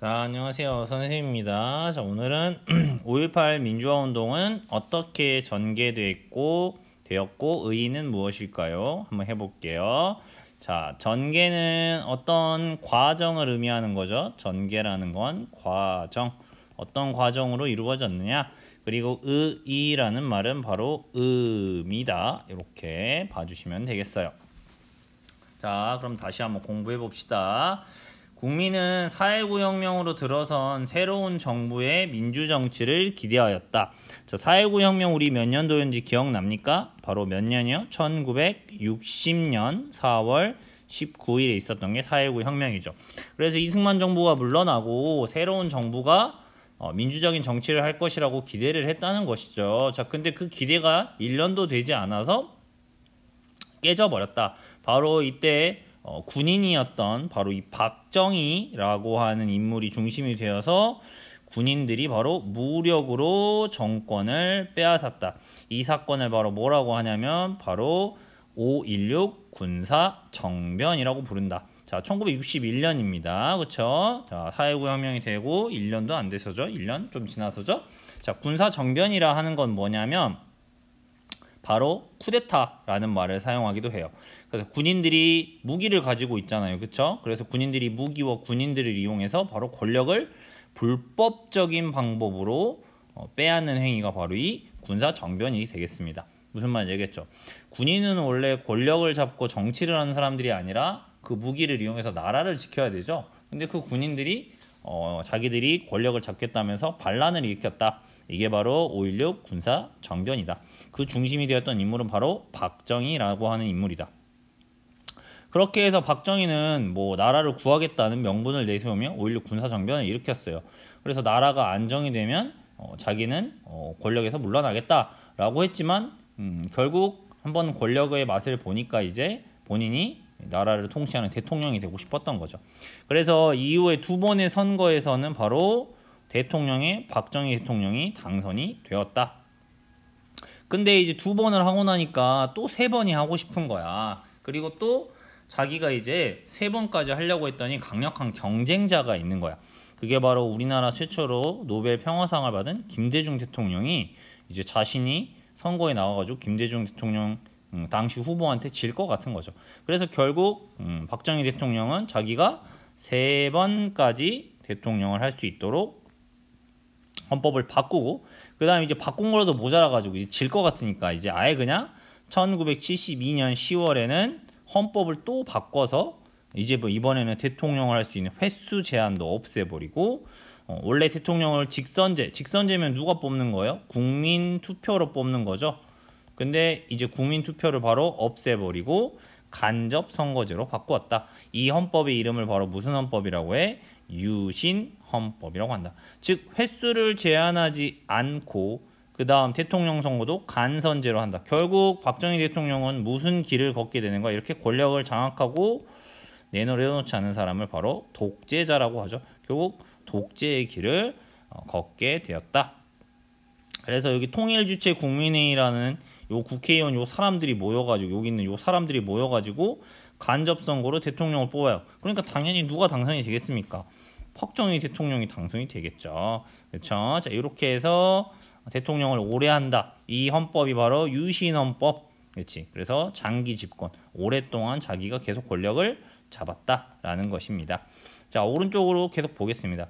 자, 안녕하세요. 선생님입니다. 자, 오늘은 5.18 민주화운동은 어떻게 되었고, 의의는 무엇일까요? 한번 해볼게요. 자, 전개는 어떤 과정을 의미하는 거죠? 전개라는 건 과정. 어떤 과정으로 이루어졌느냐? 그리고 의의라는 말은 바로 의미다. 이렇게 봐주시면 되겠어요. 자, 그럼 다시 한번 공부해 봅시다. 국민은 4.19 혁명으로 들어선 새로운 정부의 민주정치를 기대하였다. 자, 4.19 혁명 우리 몇 년도인지 기억납니까? 바로 몇 년이요? 1960년 4월 19일에 있었던 게 4.19 혁명이죠. 그래서 이승만 정부가 물러나고 새로운 정부가 민주적인 정치를 할 것이라고 기대를 했다는 것이죠. 자, 근데 그 기대가 1년도 되지 않아서 깨져버렸다. 바로 이때 군인이었던 바로 이 박정희라고 하는 인물이 중심이 되어서 군인들이 바로 무력으로 정권을 빼앗았다. 이 사건을 바로 뭐라고 하냐면 바로 5.16 군사정변이라고 부른다. 자, 1961년입니다. 그쵸? 자, 4.19 혁명이 되고 1년도 안 돼서죠. 1년 좀 지나서죠. 자, 군사정변이라 하는 건 뭐냐면 바로 쿠데타라는 말을 사용하기도 해요. 그래서 군인들이 무기를 가지고 있잖아요. 그렇죠? 그래서 군인들이 무기와 군인들을 이용해서 바로 권력을 불법적인 방법으로 빼앗는 행위가 바로 이 군사정변이 되겠습니다. 무슨 말인지 알겠죠? 군인은 원래 권력을 잡고 정치를 하는 사람들이 아니라 그 무기를 이용해서 나라를 지켜야 되죠. 근데 그 군인들이 자기들이 권력을 잡겠다면서 반란을 일으켰다. 이게 바로 5.16 군사정변이다. 그 중심이 되었던 인물은 바로 박정희라고 하는 인물이다. 그렇게 해서 박정희는 뭐 나라를 구하겠다는 명분을 내세우며 5.16 군사정변을 일으켰어요. 그래서 나라가 안정이 되면 자기는 권력에서 물러나겠다라고 했지만 결국 한번 권력의 맛을 보니까 이제 본인이 나라를 통치하는 대통령이 되고 싶었던 거죠. 그래서 이후에 두 번의 선거에서는 바로 박정희 대통령이 당선이 되었다. 근데 이제 두 번을 하고 나니까 또 세 번이 하고 싶은 거야. 그리고 또 자기가 이제 세 번까지 하려고 했더니 강력한 경쟁자가 있는 거야. 그게 바로 우리나라 최초로 노벨 평화상을 받은 김대중 대통령이 이제 자신이 선거에 나와가지고 김대중 대통령 당시 후보한테 질 것 같은 거죠. 그래서 결국 박정희 대통령은 자기가 세 번까지 대통령을 할 수 있도록 헌법을 바꾸고, 그 다음에 이제 바꾼 거라도 모자라가지고 이제 질 것 같으니까 이제 아예 그냥 1972년 10월에는 헌법을 또 바꿔서 이제 뭐 이번에는 대통령을 할 수 있는 횟수 제한도 없애버리고, 원래 대통령을 직선제면 누가 뽑는 거예요? 국민 투표로 뽑는 거죠. 근데 이제 국민 투표를 바로 없애버리고 간접 선거제로 바꾸었다. 이 헌법의 이름을 바로 무슨 헌법이라고 해? 유신 헌법이라고 한다. 즉 횟수를 제한하지 않고 그 다음 대통령 선거도 간선제로 한다. 결국 박정희 대통령은 무슨 길을 걷게 되는 거야? 이렇게 권력을 장악하고 내놓지 않은 사람을 바로 독재자라고 하죠. 결국 독재의 길을 걷게 되었다. 그래서 여기 통일주체 국민회의라는 요 국회의원 요 사람들이 모여가지고 여기 있는 요 사람들이 모여가지고 간접선거로 대통령을 뽑아요. 그러니까 당연히 누가 당선이 되겠습니까? 박정희 대통령이 당선이 되겠죠. 그렇죠? 자, 이렇게 해서 대통령을 오래 한다. 이 헌법이 바로 유신헌법. 그렇지? 그래서 장기 집권, 오랫동안 자기가 계속 권력을 잡았다라는 것입니다. 자, 오른쪽으로 계속 보겠습니다.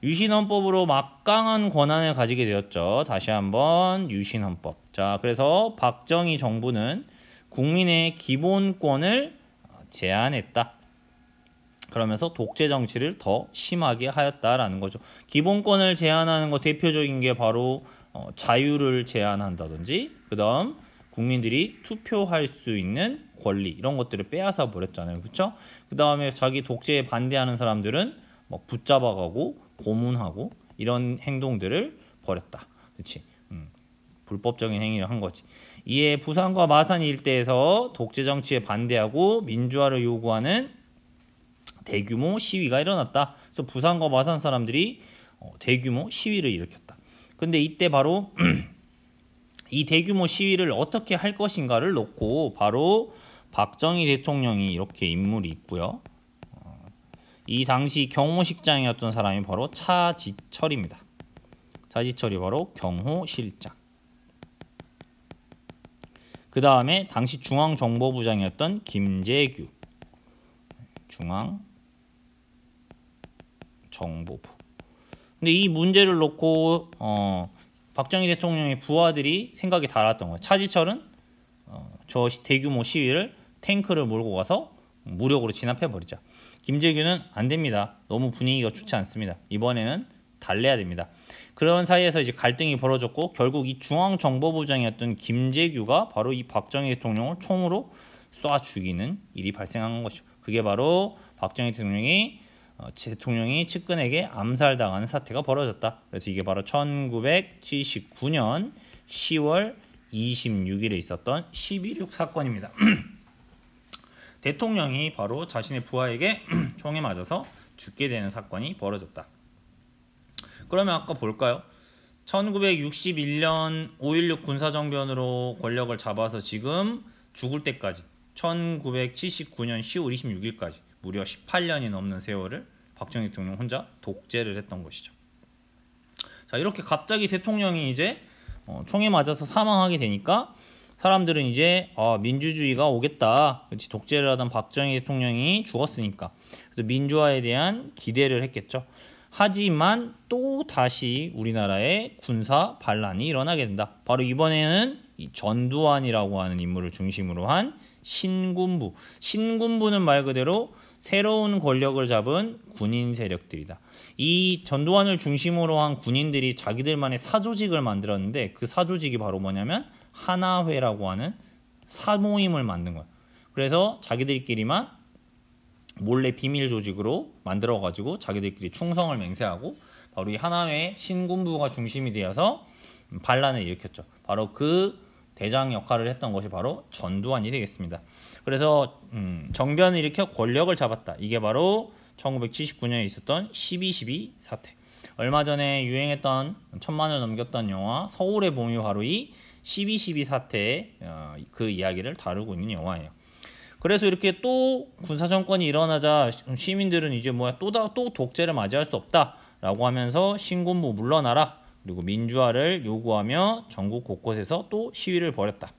유신헌법으로 막강한 권한을 가지게 되었죠. 다시 한번 유신헌법. 자, 그래서 박정희 정부는 국민의 기본권을 제한했다. 그러면서 독재 정치를 더 심하게 하였다라는 거죠. 기본권을 제한하는 거 대표적인 게 바로 자유를 제한한다든지, 그 다음 국민들이 투표할 수 있는 권리, 이런 것들을 빼앗아 버렸잖아요. 그렇죠? 그 다음에 자기 독재에 반대하는 사람들은 뭐 붙잡아가고 고문하고 이런 행동들을 벌였다. 그렇지? 불법적인 행위를 한 거지. 이에 부산과 마산 일대에서 독재 정치에 반대하고 민주화를 요구하는 대규모 시위가 일어났다. 그래서 부산과 마산 사람들이 대규모 시위를 일으켰다. 근데 이때 바로 이 대규모 시위를 어떻게 할 것인가를 놓고 바로 박정희 대통령이 이렇게 인물이 있고요. 이 당시 경호실장이었던 사람이 바로 차지철입니다. 차지철이 바로 경호실장. 그 다음에 당시 중앙정보부장이었던 김재규. 중앙정보부. 근데 이 문제를 놓고 박정희 대통령의 부하들이 생각이 달랐던 거예요. 차지철은 저 대규모 시위를 탱크를 몰고 가서 무력으로 진압해버리자. 김재규는 안 됩니다. 너무 분위기가 좋지 않습니다. 이번에는 달래야 됩니다. 그런 사이에서 이제 갈등이 벌어졌고 결국 이 중앙정보부장이었던 김재규가 바로 이 박정희 대통령을 총으로 쏴 죽이는 일이 발생한 것이죠. 그게 바로 박정희 대통령이 측근에게 암살당하는 사태가 벌어졌다. 그래서 이게 바로 1979년 10월 26일에 있었던 11.6 사건입니다. 대통령이 바로 자신의 부하에게 총에 맞아서 죽게 되는 사건이 벌어졌다. 그러면 아까 볼까요? 1961년 5.16 군사정변으로 권력을 잡아서 지금 죽을 때까지 1979년 10월 26일까지 무려 18년이 넘는 세월을 박정희 대통령 혼자 독재를 했던 것이죠. 자, 이렇게 갑자기 대통령이 이제 총에 맞아서 사망하게 되니까 사람들은 이제 민주주의가 오겠다. 그렇지, 독재를 하던 박정희 대통령이 죽었으니까. 그래서 민주화에 대한 기대를 했겠죠. 하지만 또 다시 우리나라에 군사 반란이 일어나게 된다. 바로 이번에는 이 전두환이라고 하는 인물을 중심으로 한 신군부. 신군부는 말 그대로 새로운 권력을 잡은 군인 세력들이다. 이 전두환을 중심으로 한 군인들이 자기들만의 사조직을 만들었는데 그 사조직이 바로 뭐냐면 하나회라고 하는 사모임을 만든 거예요. 그래서 자기들끼리만 몰래 비밀 조직으로 만들어가지고 자기들끼리 충성을 맹세하고 바로 이 하나회 신군부가 중심이 되어서 반란을 일으켰죠. 바로 그 대장 역할을 했던 것이 바로 전두환이 되겠습니다. 그래서 정변을 일으켜 권력을 잡았다. 이게 바로 1979년에 있었던 12.12 사태. 얼마 전에 유행했던 1000만을 넘겼던 영화 서울의 봄이 바로 이 12.12 사태의 그 이야기를 다루고 있는 영화예요. 그래서 이렇게 또 군사정권이 일어나자 시민들은 이제 또 독재를 맞이할 수 없다라고 하면서 신군부 물러나라, 그리고 민주화를 요구하며 전국 곳곳에서 또 시위를 벌였다.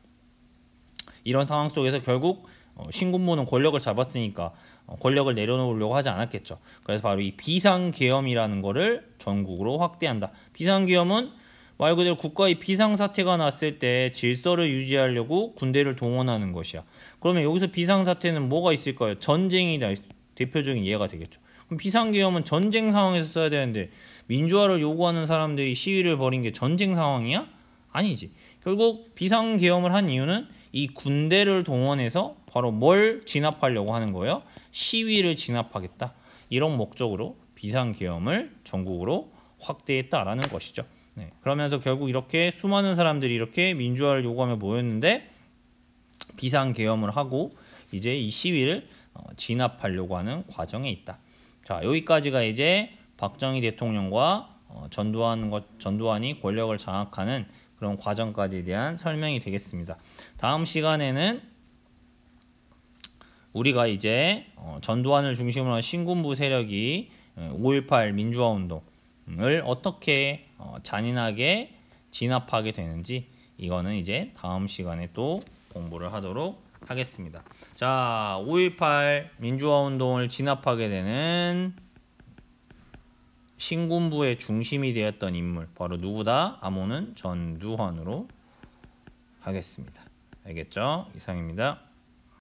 이런 상황 속에서 결국 신군부는 권력을 잡았으니까 권력을 내려놓으려고 하지 않았겠죠. 그래서 바로 이 비상계엄이라는 거를 전국으로 확대한다. 비상계엄은 말 그대로 국가의 비상사태가 났을 때 질서를 유지하려고 군대를 동원하는 것이야. 그러면 여기서 비상사태는 뭐가 있을까요? 전쟁이 대표적인 예가 되겠죠. 그럼 비상계엄은 전쟁 상황에서 써야 되는데 민주화를 요구하는 사람들이 시위를 벌인 게 전쟁 상황이야? 아니지. 결국 비상계엄을 한 이유는 이 군대를 동원해서 바로 뭘 진압하려고 하는 거예요? 시위를 진압하겠다. 이런 목적으로 비상계엄을 전국으로 확대했다라는 것이죠. 네, 그러면서 결국 이렇게 수많은 사람들이 이렇게 민주화를 요구하며 모였는데 비상계엄을 하고 이제 이 시위를 진압하려고 하는 과정에 있다. 자, 여기까지가 이제 박정희 대통령과 전두환이 권력을 장악하는 그런 과정까지에 대한 설명이 되겠습니다. 다음 시간에는 우리가 이제 전두환을 중심으로 한 신군부 세력이 5.18 민주화 운동을 어떻게 잔인하게 진압하게 되는지 이거는 이제 다음 시간에 또 공부를 하도록 하겠습니다. 자, 5.18 민주화 운동을 진압하게 되는 신군부의 중심이 되었던 인물 바로 누구다? 암호는 전두환으로 하겠습니다. 알겠죠? 이상입니다.